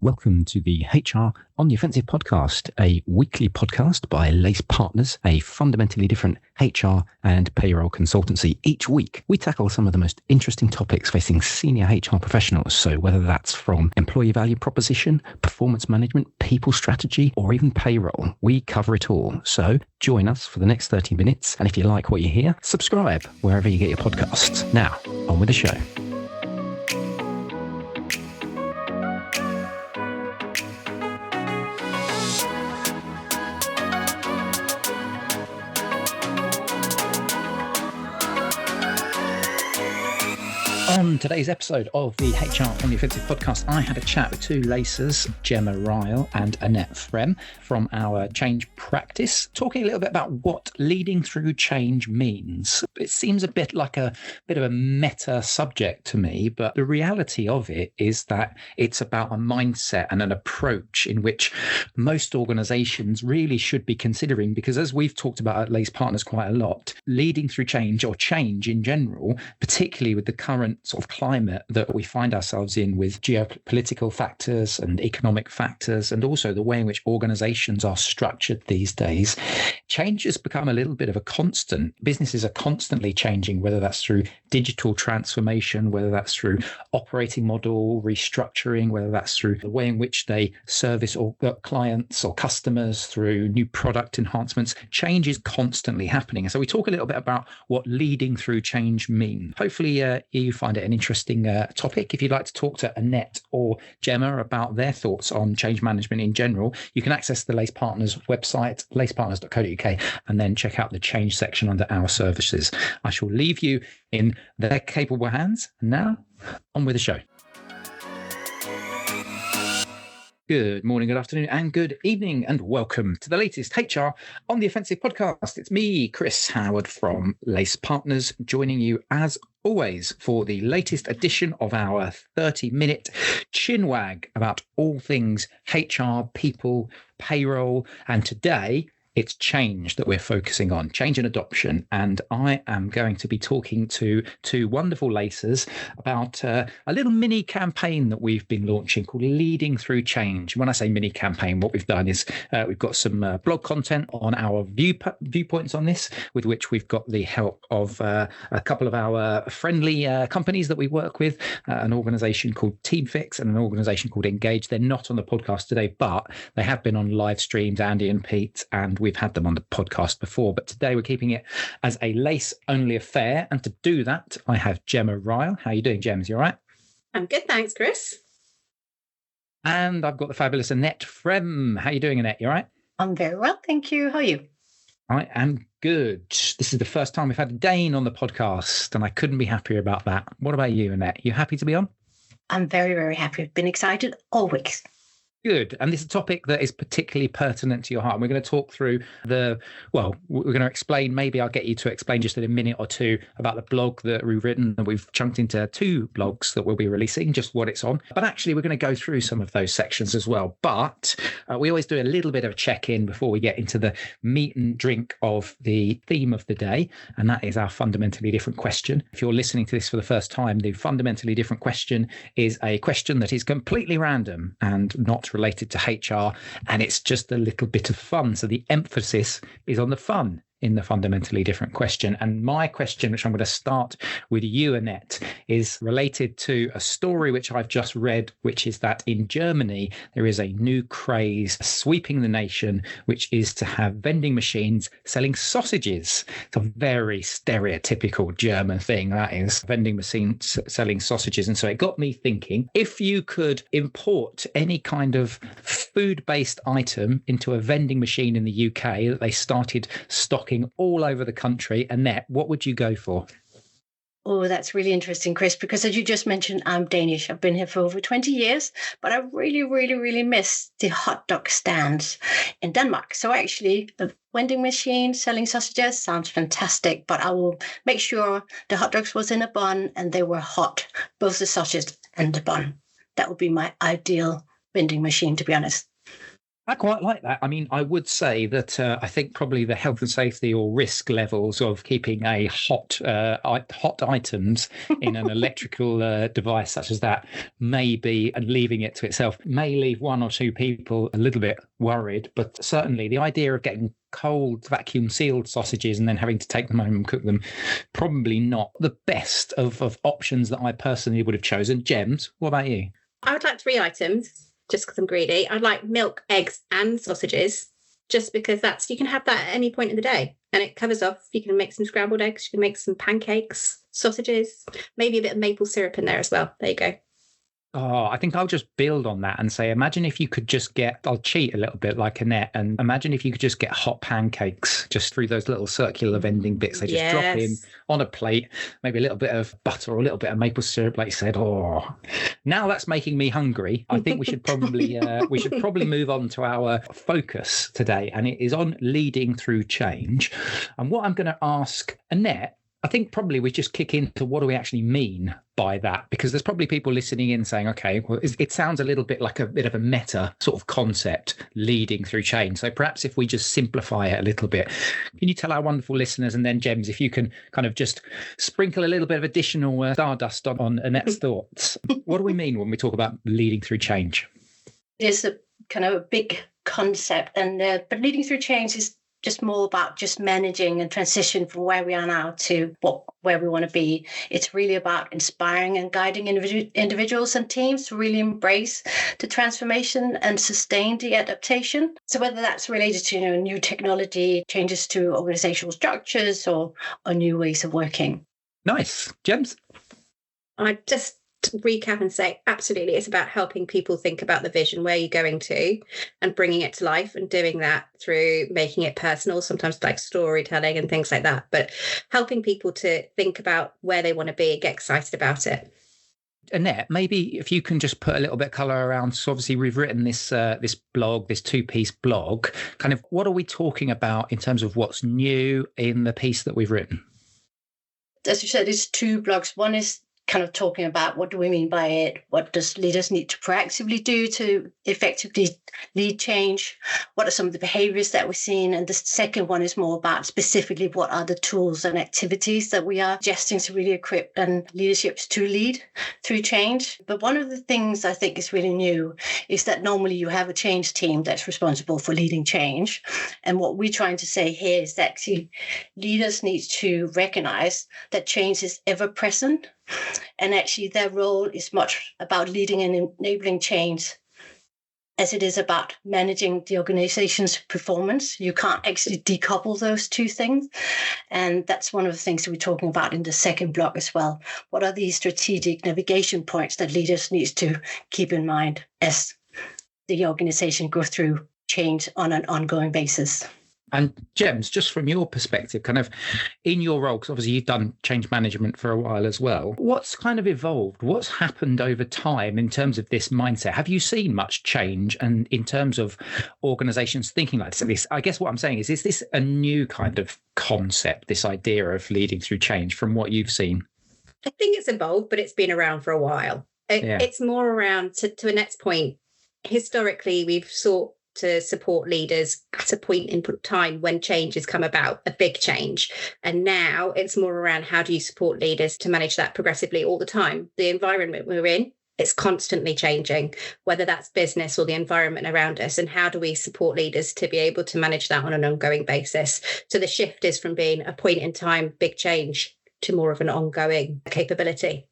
Welcome to the HR on the Offensive podcast, a weekly podcast by Lace Partners, a fundamentally different HR and payroll consultancy. Each week, we tackle some of the most interesting topics facing senior HR professionals. So whether that's from employee value proposition, performance management, people strategy, or even payroll, we cover it all. So join us for the next 30 minutes. And if you like what you hear, subscribe wherever you get your podcasts. Now, on with the show. On today's episode of the HR on the Offensive podcast, I had a chat with two lacers, Gemma Ryall and Annette Frem, from our change practice, talking a little bit about what leading through change means. It seems a bit like a bit of a meta subject to me, but the reality of it is that it's about a mindset and an approach in which most organizations really should be considering, because as we've talked about at Lace Partners quite a lot, leading through change or change in general, particularly with the current sort of climate that we find ourselves in with geopolitical factors and economic factors, and also the way in which organizations are structured these days, change has become a little bit of a constant. Businesses are constantly changing, whether that's through digital transformation, whether that's through operating model restructuring, whether that's through the way in which they service or clients or customers through new product enhancements. Change is constantly happening. So we talk a little bit about what leading through change means. Hopefully you find it an interesting topic. If you'd like to talk to Annette or Gemma about their thoughts on change management in general, you can access the Lace Partners website, lacepartners.co.uk, and then check out the change section under our services. I shall leave you in their capable hands. And now, on with the show. Good morning, good afternoon, and good evening, and welcome to the latest HR on the Offensive podcast. It's me, Chris Howard from Lace Partners, joining you as always for the latest edition of our 30-minute chinwag about all things HR, people, payroll, and today it's change that we're focusing on, change and adoption. And I am going to be talking to two wonderful lacers about a little mini campaign that we've been launching called Leading Through Change. When I say mini campaign, what we've done is we've got some blog content on our viewpoints on this, with which we've got the help of a couple of our friendly companies that we work with, an organization called TeamFix and an organization called Engage. They're not on the podcast today, but they have been on live streams, Andy and Pete, and we've had them on the podcast before, but today we're keeping it as a lace-only affair. And to do that, I have Gemma Ryall. How are you doing, Gemma? You all right? I'm good, thanks, Chris. And I've got the fabulous Annette Frem. How are you doing, Annette? You all right? I'm very well, thank you. How are you? I am good. This is the first time we've had a Dane on the podcast, and I couldn't be happier about that. What about you, Annette? You happy to be on? I'm very, very happy. I've been excited all week. Good. And this is a topic that is particularly pertinent to your heart. And we're going to talk through we're going to explain, maybe I'll get you to explain just in a minute or two about the blog that we've written, and we've chunked into two blogs that we'll be releasing, just what it's on. But actually, we're going to go through some of those sections as well. But we always do a little bit of a check-in before we get into the meat and drink of the theme of the day. And that is our fundamentally different question. If you're listening to this for the first time, the fundamentally different question is a question that is completely random and not related to HR, and it's just a little bit of fun. So the emphasis is on the fun in the fundamentally different question. And my question, which I'm going to start with you, Annette, is related to a story which I've just read, which is that in Germany, there is a new craze sweeping the nation, which is to have vending machines selling sausages. It's a very stereotypical German thing, that is, vending machines selling sausages. And so it got me thinking, if you could import any kind of food-based item into a vending machine in the UK that they started stocking all over the country, Annette, what would you go for? Oh, that's really interesting, Chris, because as you just mentioned, I'm Danish. I've been here for over 20 years, but I really, really, really miss the hot dog stands in Denmark. So actually, the vending machine selling sausages sounds fantastic, but I will make sure the hot dogs was in a bun and they were hot, both the sausage and the bun. That would be my ideal vending machine, to be honest. I quite like that. I mean, I would say that I think probably the health and safety or risk levels of keeping a hot items in an electrical device such as that may be, and leaving it to itself may leave one or two people a little bit worried. But certainly the idea of getting cold vacuum sealed sausages and then having to take them home and cook them, probably not the best of options that I personally would have chosen. Gems, what about you? I would like 3 items. Just because I'm greedy. I'd like milk, eggs, and sausages, just because you can have that at any point in the day, and it covers off. You can make some scrambled eggs, you can make some pancakes, sausages, maybe a bit of maple syrup in there as well. There you go. Oh, I think I'll just build on that and say, imagine if you could just I'll cheat a little bit like Annette, and imagine if you could just get hot pancakes just through those little circular vending bits. They just drop in on a plate, maybe a little bit of butter or a little bit of maple syrup, like you said. Oh, now that's making me hungry. I think we should probably move on to our focus today, and it is on leading through change. And what I'm going to ask Annette, I think probably we just kick into what do we actually mean by that? Because there's probably people listening in saying, okay, well, it sounds a little bit like a bit of a meta sort of concept, leading through change. So perhaps if we just simplify it a little bit, can you tell our wonderful listeners, and then Gems, if you can kind of just sprinkle a little bit of additional stardust on Annette's thoughts. What do we mean when we talk about leading through change? It's a kind of a big concept, and but leading through change is just more about just managing and transition from where we are now to where we want to be. It's really about inspiring and guiding individuals and teams to really embrace the transformation and sustain the adaptation. So whether that's related to new technology, changes to organizational structures, or new ways of working. Nice. Gems? I just recap and say, absolutely, it's about helping people think about the vision, where you're going to, and bringing it to life, and doing that through making it personal, sometimes like storytelling and things like that, but helping people to think about where they want to be and get excited about it. Annette, maybe if you can just put a little bit of colour around. So obviously we've written this blog, this 2-piece blog. Kind of what are we talking about in terms of what's new in the piece that we've written? As you said, it's 2 blogs. One is kind of talking about what do we mean by it? What does leaders need to proactively do to effectively lead change? What are some of the behaviors that we're seeing? And the second one is more about specifically what are the tools and activities that we are suggesting to really equip and leaderships to lead through change. But one of the things I think is really new is that normally you have a change team that's responsible for leading change. And what we're trying to say here is that actually leaders need to recognize that change is ever present. And actually their role is much about leading and enabling change as it is about managing the organization's performance. You can't actually decouple those 2 things. And that's one of the things that we're talking about in the second block as well. What are these strategic navigation points that leaders need to keep in mind as the organization goes through change on an ongoing basis? And Gems, just from your perspective, kind of in your role, because obviously you've done change management for a while as well, what's kind of evolved? What's happened over time in terms of this mindset? Have you seen much change? And in terms of organizations thinking like this, I guess what I'm saying is this a new kind of concept, this idea of leading through change from what you've seen? I think it's evolved, but it's been around for a while. It's more around, to Annette's point, historically we've sought to support leaders at a point in time when change has come about, a big change. And now it's more around how do you support leaders to manage that progressively all the time. The environment we're in, it's constantly changing, whether that's business or the environment around us. And how do we support leaders to be able to manage that on an ongoing basis? So the shift is from being a point in time, big change, to more of an ongoing capability.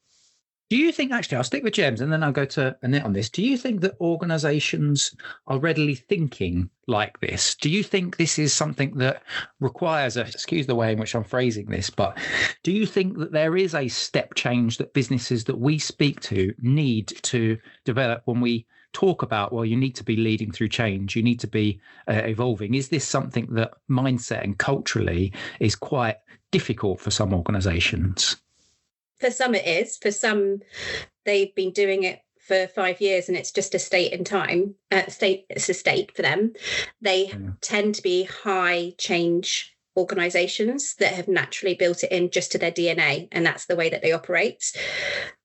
Do you think, actually, I'll stick with Gems and then I'll go to Annette on this. Do you think that organizations are readily thinking like this? Do you think this is something that requires excuse the way in which I'm phrasing this, but do you think that there is a step change that businesses that we speak to need to develop when we talk about, well, you need to be leading through change, you need to be evolving? Is this something that mindset and culturally is quite difficult for some organizations? For some it is. For some, they've been doing it for 5 years and it's just a state in time. It's a state for them. They tend to be high change organizations that have naturally built it in just to their DNA, and that's the way that they operate.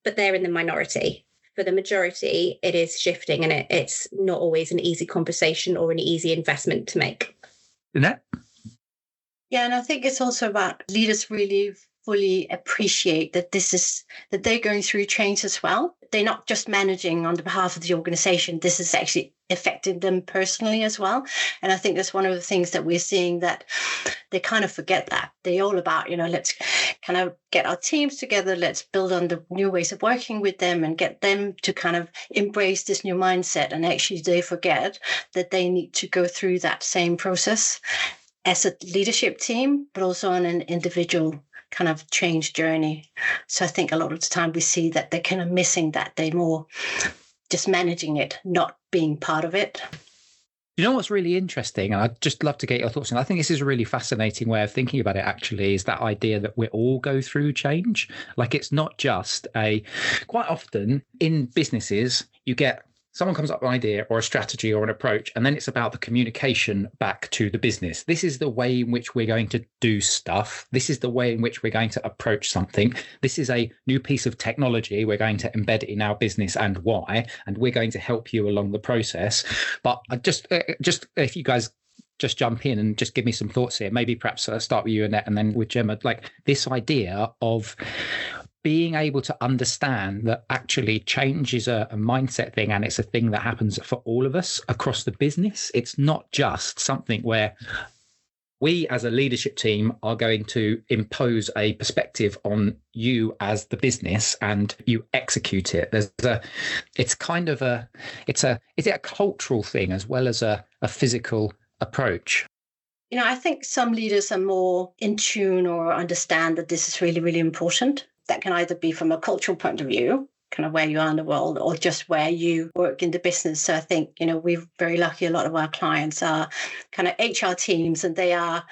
But they're in the minority. for the majority, it is shifting, and it's not always an easy conversation or an easy investment to make. Annette? Yeah, and I think it's also about leaders really fully appreciate that that they're going through change as well. They're not just managing on the behalf of the organization. This is actually affecting them personally as well. And I think that's one of the things that we're seeing, that they kind of forget that. They're all about, let's kind of get our teams together. Let's build on the new ways of working with them and get them to kind of embrace this new mindset. And actually they forget that they need to go through that same process as a leadership team, but also on an individual kind of change journey. So I think a lot of the time we see that they're kind of missing that. They're more just managing it, not being part of it. You know what's really interesting, and I'd just love to get your thoughts on. I think this is a really fascinating way of thinking about it, actually, is that idea that we all go through change. Like, it's not just quite often in businesses, you get someone comes up with an idea or a strategy or an approach, and then it's about the communication back to the business. This is the way in which we're going to do stuff. This is the way in which we're going to approach something. This is a new piece of technology. We're going to embed it in our business, and why, and we're going to help you along the process. But I just if you guys just jump in and just give me some thoughts here, maybe perhaps start with you, Annette, and then with Gemma, like this idea of being able to understand that actually change is a mindset thing, and it's a thing that happens for all of us across the business. It's not just something where we as a leadership team are going to impose a perspective on you as the business and you execute it. Is it a cultural thing as well as a physical approach? I think some leaders are more in tune or understand that this is really, really important. That can either be from a cultural point of view, kind of where you are in the world, or just where you work in the business. So I think, we're very lucky. A lot of our clients are kind of HR teams, and they are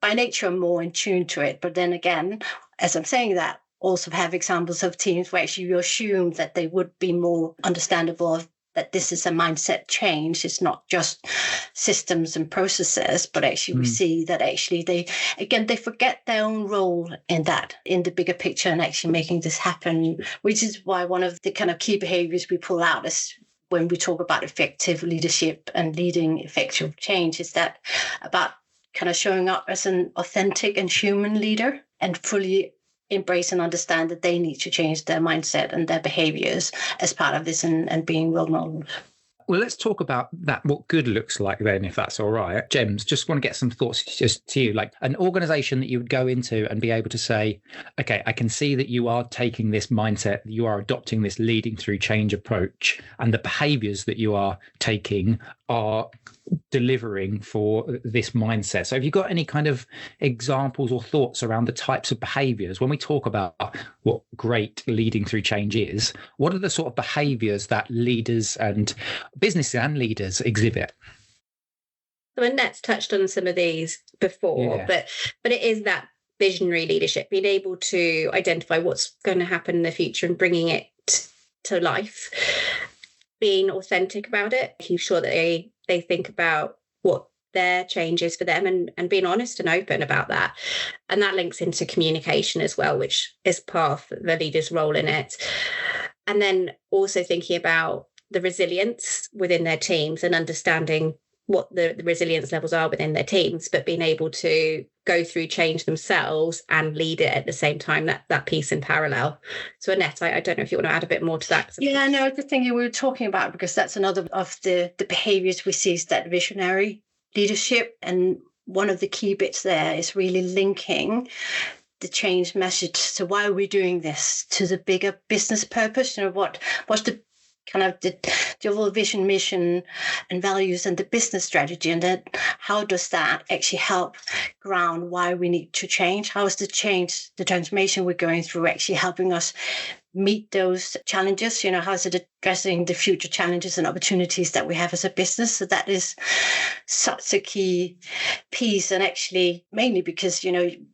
by nature more in tune to it. But then again, as I'm saying that, also have examples of teams where actually you assume that they would be more understandable of that this is a mindset change. It's not just systems and processes, but actually we see that actually they forget their own role in the bigger picture and actually making this happen, which is why one of the kind of key behaviors we pull out is when we talk about effective leadership and leading effective change, is that about kind of showing up as an authentic and human leader and fully embrace and understand that they need to change their mindset and their behaviors as part of this and being role models. Well, let's talk about that, what good looks like then, if that's all right. Gems, just want to get some thoughts just to you, like an organization that you would go into and be able to say, okay, I can see that you are taking this mindset, you are adopting this leading through change approach, and the behaviors that you are taking are delivering for this mindset. So have you got any kind of examples or thoughts around the types of behaviors when we talk about what great leading through change is? What are the sort of behaviors that leaders and businesses and leaders exhibit? So Annette's touched on some of these before, but it is that visionary leadership, being able to identify what's going to happen in the future and bringing it to life, being authentic about it, making sure that they think about what their change is for them and being honest and open about that. And that links into communication as well, which is part of the leader's role in it. And then also thinking about the resilience within their teams and understanding what the resilience levels are within their teams, but being able to go through change themselves and lead it at the same time, that piece in parallel. So Annette, I don't know if you want to add a bit more to that. Yeah, no, the thing you were talking about, because that's another of the behaviors we see is that visionary leadership. And one of the key bits there is really linking the change message to why are we doing this to the bigger business purpose. What's the kind of the overall vision, mission, and values and the business strategy, and then how does that actually help ground why we need to change? How is the transformation we're going through actually helping us meet those challenges? How is it addressing the future challenges and opportunities that we have as a business? So that is such a key piece, and actually mainly because,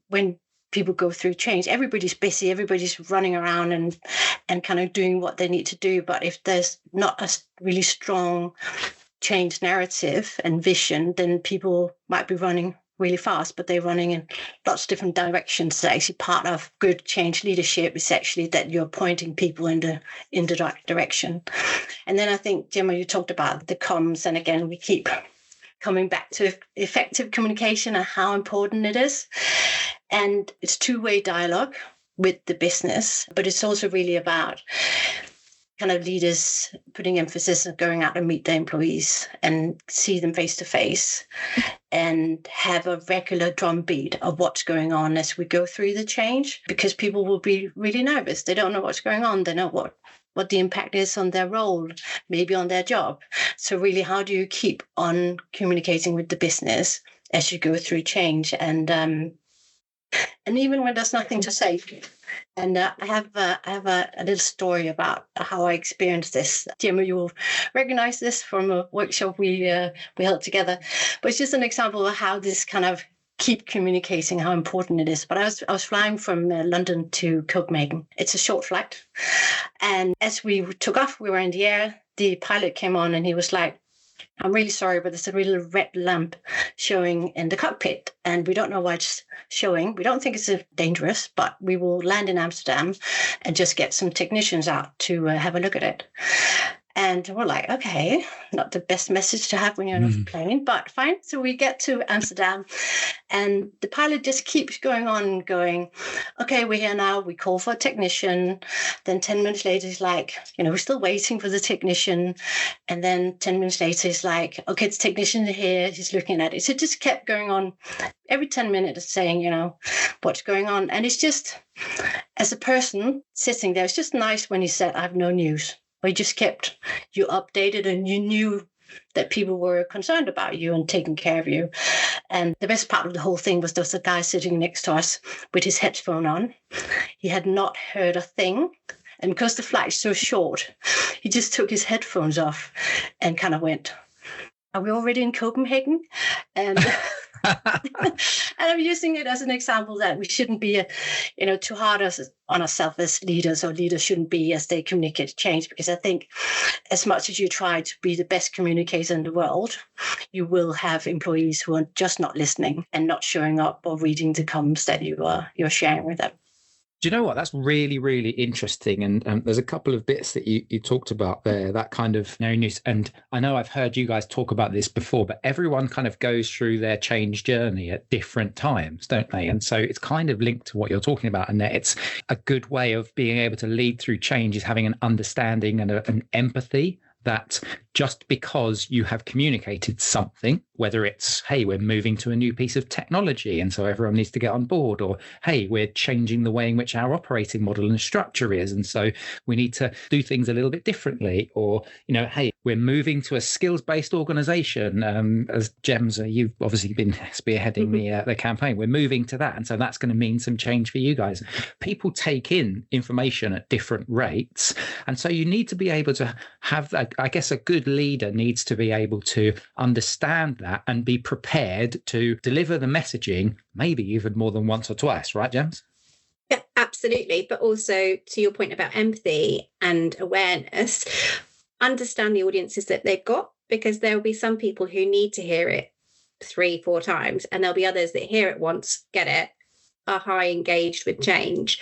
when people go through change, everybody's busy, everybody's running around and kind of doing what they need to do. But if there's not a really strong change narrative and vision, then people might be running really fast, but they're running in lots of different directions. So actually part of good change leadership is actually that you're pointing people in the right direction. And then I think, Gemma, you talked about the comms, and again, we keep coming back to effective communication and how important it is. And it's two-way dialogue with the business, but it's also really about kind of leaders putting emphasis on going out and meet their employees and see them face to face and have a regular drumbeat of what's going on as we go through the change, because people will be really nervous. They don't know what's going on. They know what the impact is on their role, maybe on their job. So really, how do you keep on communicating with the business as you go through change? And even when there's nothing to say. And I have a little story about how I experienced this. Gemma, you will recognize this from a workshop we held together. But it's just an example of how this kind of keep communicating, how important it is. But I was flying from London to Copenhagen. It's a short flight. And as we took off, we were in the air. The pilot came on and he was like, "I'm really sorry, but there's a little red lamp showing in the cockpit, and we don't know why it's showing. We don't think it's dangerous, but we will land in Amsterdam and just get some technicians out to have a look at it." And we're like, okay, not the best message to have when you're on a plane, but fine. So we get to Amsterdam and the pilot just keeps going on and going, "Okay, we're here now. We call for a technician." Then 10 minutes later, he's like, "We're still waiting for the technician." And then 10 minutes later, he's like, "Okay, the technician is here. He's looking at it." So it just kept going on every 10 minutes saying, what's going on. And it's just, as a person sitting there, it's just nice when he said, "I have no news." Or he just kept you updated and you knew that people were concerned about you and taking care of you. And the best part of the whole thing was there was a guy sitting next to us with his headphone on. He had not heard a thing. And because the flight's so short, he just took his headphones off and kind of went, "Are we already in Copenhagen?" And and I'm using it as an example that we shouldn't be, too hard on ourselves as leaders, or leaders shouldn't be as they communicate change. Because I think as much as you try to be the best communicator in the world, you will have employees who are just not listening and not showing up or reading the comms that you're sharing with them. Do you know what? That's really, really interesting. And there's a couple of bits that you talked about there, that kind of news. And I know I've heard you guys talk about this before, but everyone kind of goes through their change journey at different times, don't they? And so it's kind of linked to what you're talking about. And it's a good way of being able to lead through change is having an understanding and an empathy that just because you have communicated something, whether it's, hey, we're moving to a new piece of technology and so everyone needs to get on board, or, hey, we're changing the way in which our operating model and structure is, and so we need to do things a little bit differently, or, hey, we're moving to a skills-based organization. As Gems, you've obviously been spearheading the campaign. We're moving to that, and so that's going to mean some change for you guys. People take in information at different rates, and so you need to be able to have that. I guess a good leader needs to be able to understand that and be prepared to deliver the messaging, maybe even more than once or twice, right, Gems? Yeah, absolutely. But also to your point about empathy and awareness, understand the audiences that they've got, because there will be some people who need to hear it 3-4 times, and there'll be others that hear it once, get it, are high engaged with change,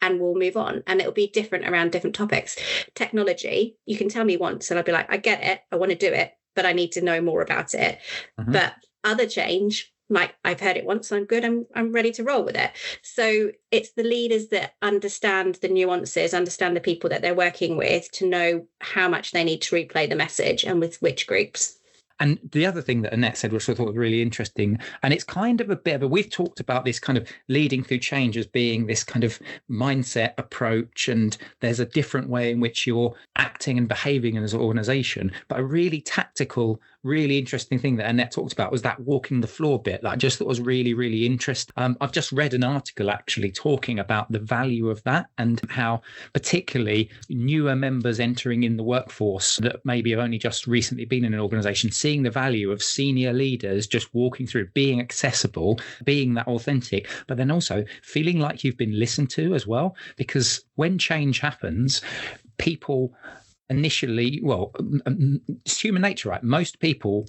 and we'll move on. And it'll be different around different topics. Technology, you can tell me once and I'll be like, I get it, I want to do it, but I need to know more about it. But other change, like, I've heard it once, I'm good, I'm ready to roll with it. So it's the leaders that understand the nuances, understand the people that they're working with, to know how much they need to replay the message and with which groups. And the other thing that Annette said, which I thought was really interesting, and it's kind of a bit of we've talked about this kind of leading through change as being this kind of mindset approach, and there's a different way in which you're acting and behaving as an organization. But a really tactical, really interesting thing that Annette talked about was that walking the floor bit that I just thought was really, really interesting. I've just read an article actually talking about the value of that, and how particularly newer members entering in the workforce that maybe have only just recently been in an organization, seeing the value of senior leaders just walking through, being accessible, being that authentic, but then also feeling like you've been listened to as well. Because when change happens, people initially, well, it's human nature, right? Most people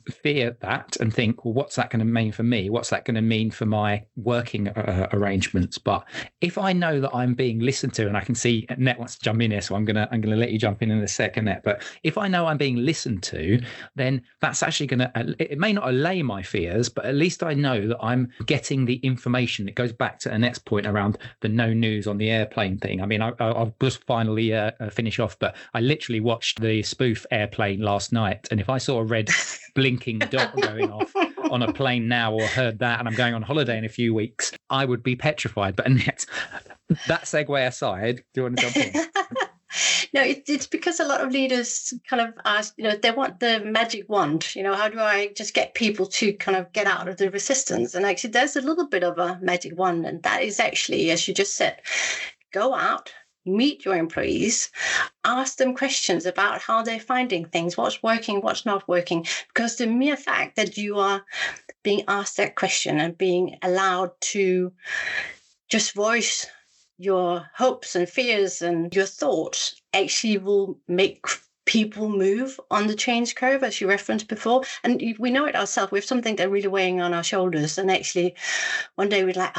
fear that and think, well, what's that going to mean for me? What's that going to mean for my working arrangements? But if I know that I'm being listened to, and I can see Annette wants to jump in here, so I'm gonna let you jump in a second, Annette. But if I know I'm being listened to, then that's actually going to, it may not allay my fears, but at least I know that I'm getting the information. It goes back to Annette's point around the no news on the airplane thing. I mean, I'll just finally finish off, but I literally watched the spoof Airplane last night, and if I saw a red blinking dot going off on a plane now, or heard that, and I'm going on holiday in a few weeks, I would be petrified. But Annette, that segue aside, do you want to jump in? No, it's because a lot of leaders kind of ask, they want the magic wand. How do I just get people to kind of get out of the resistance? And actually, there's a little bit of a magic wand. And that is actually, as you just said, go out, meet your employees, ask them questions about how they're finding things, what's working, what's not working. Because the mere fact that you are being asked that question and being allowed to just voice your hopes and fears and your thoughts actually will make people move on the change curve, as you referenced before. And we know it ourselves. We have something that's really weighing on our shoulders. And actually, one day we're like,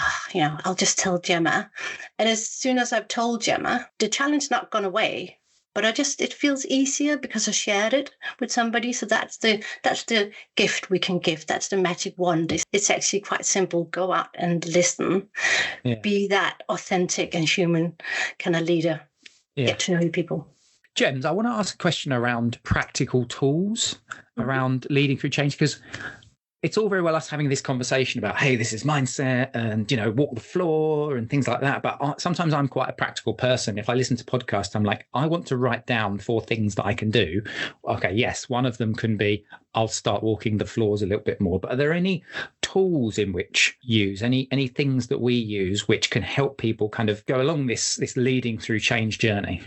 I'll just tell Gemma. And as soon as I've told Gemma, the challenge not gone away. But it feels easier because I shared it with somebody. So that's the gift we can give. That's the magic wand. It's actually quite simple. Go out and listen. Yeah. Be that authentic and human kind of leader. Yeah. Get to know your people. Gems, I want to ask a question around practical tools around leading through change, because it's all very well us having this conversation about, hey, this is mindset and, walk the floor and things like that. But sometimes I'm quite a practical person. If I listen to podcasts, I'm like, I want to write down 4 things that I can do. Okay, yes, one of them can be, I'll start walking the floors a little bit more. But are there any tools in which use, any things that we use which can help people kind of go along this leading through change journey?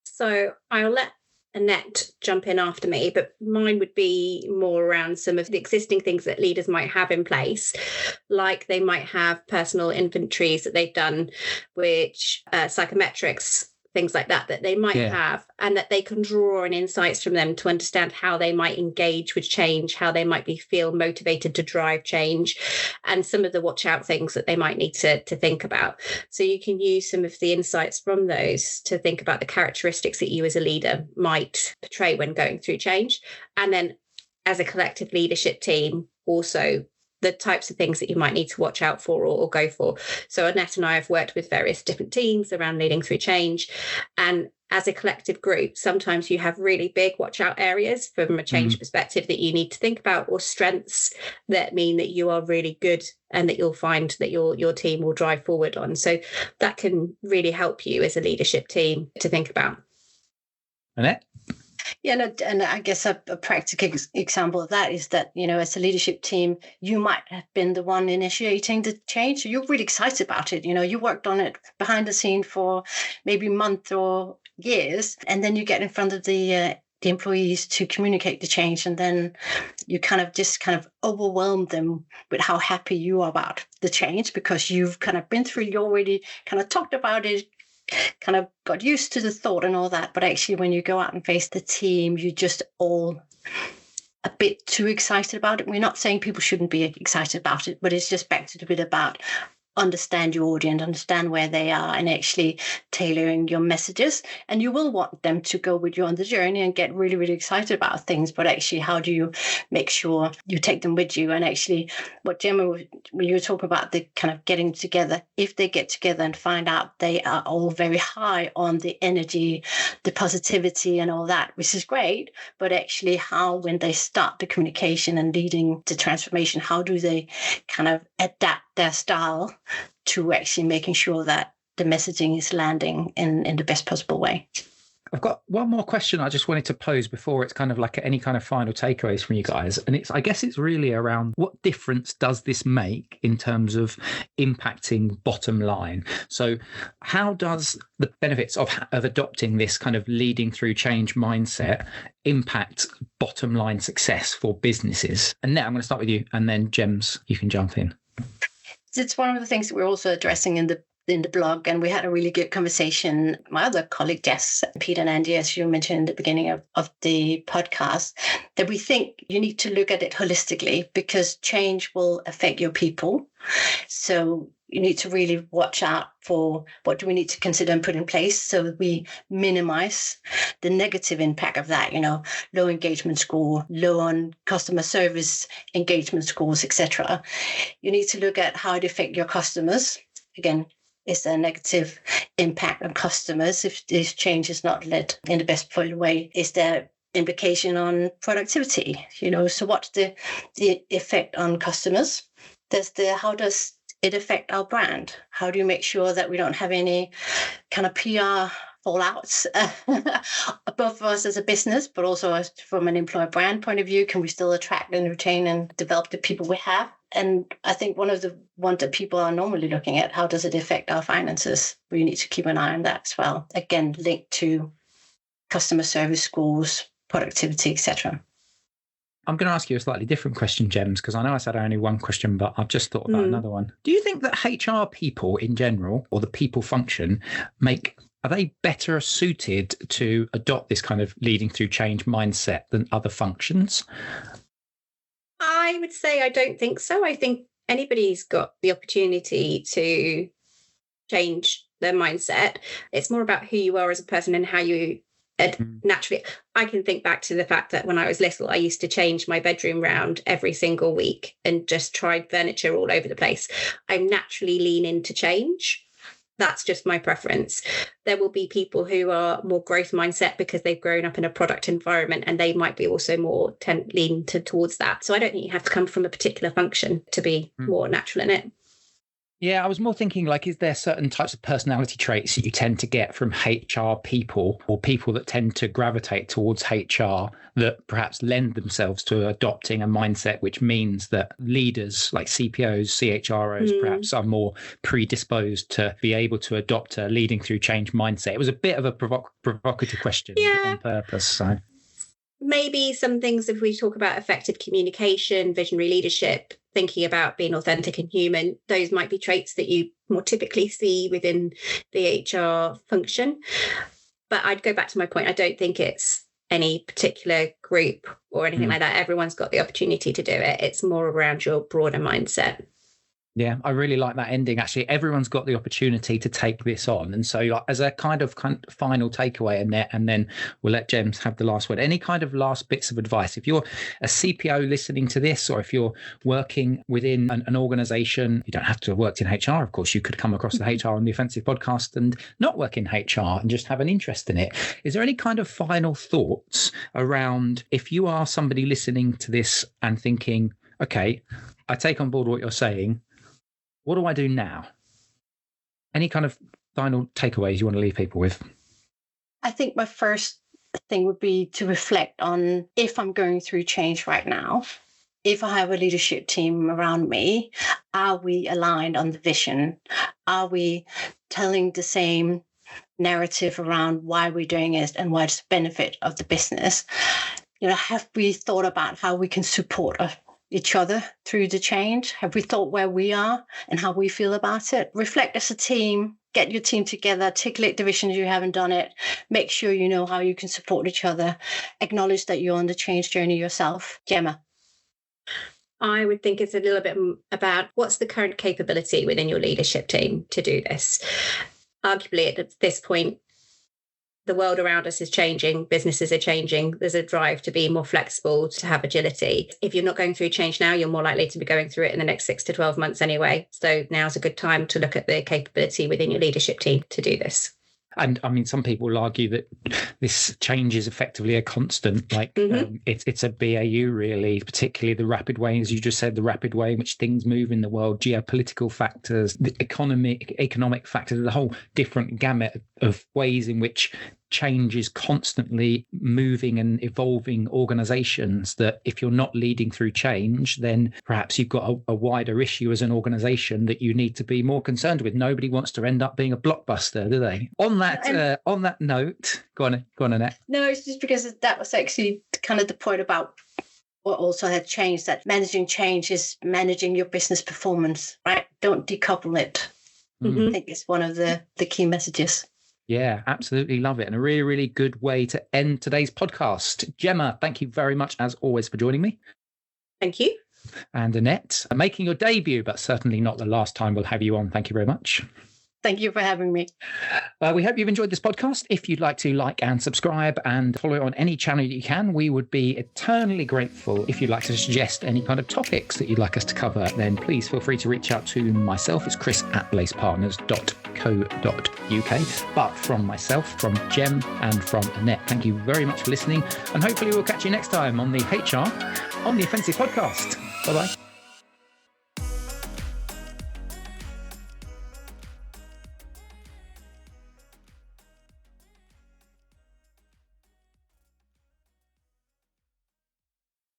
So I'll let Annette jump in after me, but mine would be more around some of the existing things that leaders might have in place, like they might have personal inventories that they've done, which psychometrics, things like that they might have, and that they can draw on insights from them to understand how they might engage with change, how they might feel motivated to drive change, and some of the watch out things that they might need to think about. So you can use some of the insights from those to think about the characteristics that you as a leader might portray when going through change. And then as a collective leadership team, also the types of things that you might need to watch out for or go for. So Annette and I have worked with various different teams around leading through change. And as a collective group, sometimes you have really big watch out areas from a change perspective that you need to think about, or strengths that mean that you are really good and that you'll find that your team will drive forward on. So that can really help you as a leadership team to think about. Annette? Yeah, and I guess a practical example of that is that, as a leadership team, you might have been the one initiating the change. So you're really excited about it. You worked on it behind the scene for maybe months or years, and then you get in front of the employees to communicate the change, and then you kind of overwhelm them with how happy you are about the change, because you've kind of been through, you already kind of talked about it, kind of got used to the thought and all that. But actually, when you go out and face the team, you just all a bit too excited about it. We're not saying people shouldn't be excited about it, but it's just back to the bit about understand your audience, understand where they are, and actually tailoring your messages. And you will want them to go with you on the journey and get really, really excited about things. But actually, how do you make sure you take them with you? And actually, what Gemma, when you talk about the kind of getting together, if they get together and find out they are all very high on the energy, the positivity and all that, which is great, but actually how, when they start the communication and leading the transformation, how do they kind of adapt their style to actually making sure that the messaging is landing in the best possible way? I've got one more question I just wanted to pose before it's kind of like any kind of final takeaways from you guys. And I guess it's really around, what difference does this make in terms of impacting bottom line? So how does the benefits of adopting this kind of leading through change mindset impact bottom line success for businesses? And now I'm going to start with you, and then Gems, you can jump in. It's one of the things that we're also addressing in the in the blog, and we had a really good conversation. My other colleague, Jess, Peter and Andy, as you mentioned in the beginning of the podcast, that we think you need to look at it holistically because change will affect your people. So you need to really watch out for what do we need to consider and put in place so that we minimize the negative impact of that, low engagement score, low on customer service engagement scores, etc. You need to look at how it affects your customers. Again, is there a negative impact on customers if this change is not led in the best possible way? Is there implication on productivity? So what's the effect on customers? How does it affect our brand? How do you make sure that we don't have any kind of PR fallouts both of us as a business, but also from an employer brand point of view? Can we still attract and retain and develop the people we have? And I think one of the ones that people are normally looking at, how does it affect our finances? We need to keep an eye on that as well. Again, linked to customer service scores, productivity, etc. I'm going to ask you a slightly different question, Gems, because I know I said only one question, but I've just thought about another one. Do you think that HR people in general, or the people function, are they better suited to adopt this kind of leading through change mindset than other functions? I would say I don't think so. I think anybody's got the opportunity to change their mindset. It's more about who you are as a person and how you naturally. I can think back to the fact that when I was little, I used to change my bedroom round every single week and just tried furniture all over the place. I'm naturally lean into change. That's just my preference. There will be people who are more growth mindset because they've grown up in a product environment and they might be also more lean towards that. So I don't think you have to come from a particular function to be more natural in it. Yeah, I was more thinking is there certain types of personality traits that you tend to get from HR people or people that tend to gravitate towards HR that perhaps lend themselves to adopting a mindset, which means that leaders like CPOs, CHROs perhaps are more predisposed to be able to adopt a leading through change mindset. It was a bit of a provocative question on purpose. So maybe some things, if we talk about effective communication, visionary leadership, thinking about being authentic and human, those might be traits that you more typically see within the HR function. But I'd go back to my point. I don't think it's any particular group or anything like that. Everyone's got the opportunity to do it. It's more around your broader mindset. Yeah, I really like that ending. Actually, everyone's got the opportunity to take this on. And so as a kind of final takeaway, Annette, and then we'll let Gems have the last word. Any kind of last bits of advice? If you're a CPO listening to this, or if you're working within an organization, you don't have to have worked in HR. Of course, you could come across the HR on the Offensive podcast and not work in HR and just have an interest in it. Is there any kind of final thoughts around if you are somebody listening to this and thinking, okay, I take on board what you're saying, what do I do now? Any kind of final takeaways you want to leave people with? I think my first thing would be to reflect on if I'm going through change right now, if I have a leadership team around me, are we aligned on the vision? Are we telling the same narrative around why we're doing it and what's the benefit of the business? Have we thought about how we can support each other through the change? Have we thought where we are and how we feel about it? Reflect as a team, get your team together, articulate the vision if you haven't done it, make sure you know how you can support each other, acknowledge that you're on the change journey yourself. Gemma? I would think it's a little bit about what's the current capability within your leadership team to do this. Arguably at this point, the world around us is changing, businesses are changing, there's a drive to be more flexible, to have agility. If you're not going through change now, you're more likely to be going through it in the next 6 to 12 months anyway. So now's a good time to look at the capability within your leadership team to do this. And I mean, some people will argue that this change is effectively a constant, it's a BAU really, particularly the rapid way, as you just said, the rapid way in which things move in the world, geopolitical factors, the economic factors, the whole different gamut of ways in which change is constantly moving and evolving organizations, that if you're not leading through change, then perhaps you've got a wider issue as an organization that you need to be more concerned with. Nobody wants to end up being a blockbuster, do they? On that note, go on, Annette. No, it's just because that was actually kind of the point about what also had changed, that managing change is managing your business performance, right? Don't decouple it. I think it's one of the key messages. Yeah, absolutely love it. And a really, really good way to end today's podcast. Gemma, thank you very much, as always, for joining me. Thank you. And Annette, making your debut, but certainly not the last time we'll have you on. Thank you very much. Thank you for having me. We hope you've enjoyed this podcast. If you'd like to like and subscribe and follow it on any channel you can, we would be eternally grateful. If you'd like to suggest any kind of topics that you'd like us to cover, then please feel free to reach out to myself. It's chris@blazepartners.co.uk. But from myself, from Gem, and from Annette, thank you very much for listening. And hopefully we'll catch you next time on the HR on the Offensive podcast. Bye-bye.